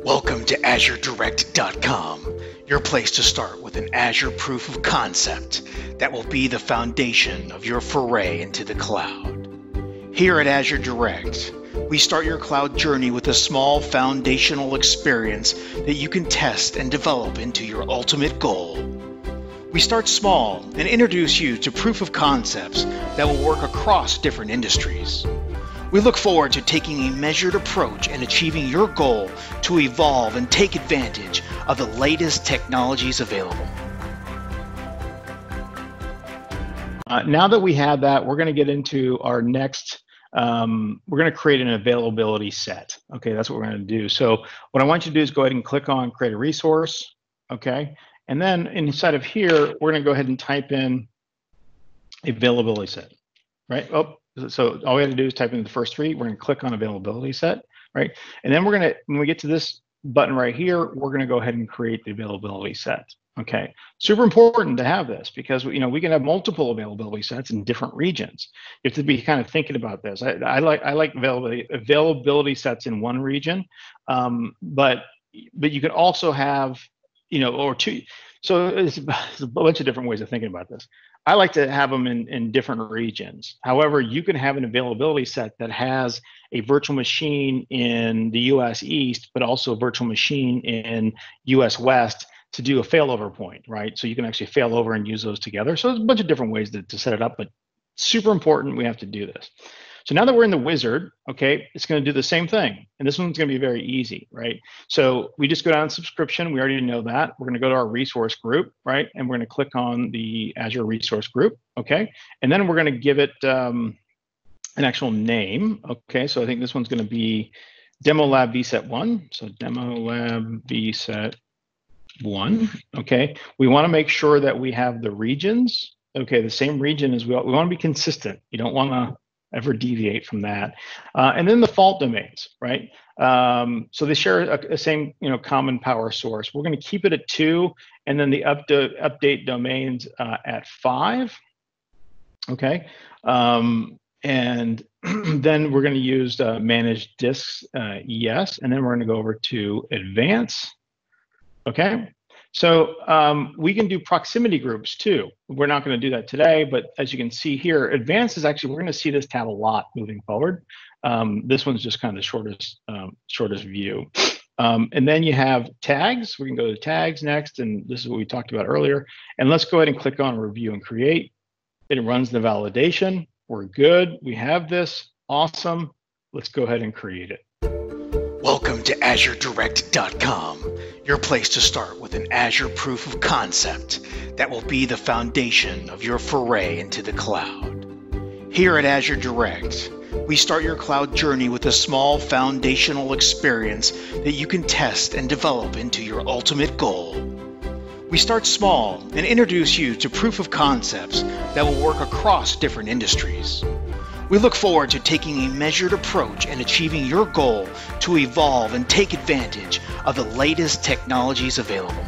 Welcome to AzureDirect.com, your place to start with an Azure proof of concept that will be the foundation of your foray into the cloud. Here at Azure Direct, we start your cloud journey with a small foundational experience that you can test and develop into your ultimate goal. We start small and introduce you to proof of concepts that will work across different industries. We look forward to taking a measured approach and achieving your goal to evolve and take advantage of the latest technologies available. Now that we have that, we're going to get into our next, we're going to create an availability set. Okay, that's what we're going to do. So what I want you to do is go ahead and click on create a resource. Okay, and then inside of here, we're going to go ahead and type in availability set, right? So all we have to do is type in the first three. We're going to click on availability set, right? And then we're going to, when we get to this button right here, we're going to go ahead and create the availability set. Okay, super important to have this because we can have multiple availability sets in different regions. You have to be kind of thinking about this. I like availability sets in one region, but you could also have or two. So it's a bunch of different ways of thinking about this. I like to have them in different regions. However, you can have an availability set that has a virtual machine in the US East, but also a virtual machine in US West to do a failover point, right? So you can actually fail over and use those together. So there's a bunch of different ways to set it up, but super important, we have to do this. So now that we're in the wizard, okay, it's going to do the same thing. And this one's going to be very easy, right? So we just go down to subscription. We already know that. We're going to go to our resource group, right? And we're going to click on the Azure resource group, okay? And then we're going to give it an actual name, okay? So I think this one's going to be Demo Lab VSet 1. So Demo Lab VSet 1, okay? We want to make sure that we have the regions, okay? The same region as we want to be consistent. You don't want to ever deviate from that. And then the fault domains, right? So they share a same common power source. We're going to keep it at 2, and then the update domains at 5. Okay, and then we're going to use manage disks, yes, and then we're going to go over to advanced. Okay. So we can do proximity groups too. We're not going to do that today, but as you can see here, advanced is actually, we're going to see this tab a lot moving forward. This one's just kind of the shortest view. And then you have tags. We can go to tags next, and this is what we talked about earlier. And let's go ahead and click on review and create. It runs the validation. We're good. We have this. Awesome. Let's go ahead and create it. Welcome to AzureDirect.com, your place to start with an Azure proof of concept that will be the foundation of your foray into the cloud. Here at Azure Direct, we start your cloud journey with a small foundational experience that you can test and develop into your ultimate goal. We start small and introduce you to proof of concepts that will work across different industries. We look forward to taking a measured approach and achieving your goal to evolve and take advantage of the latest technologies available.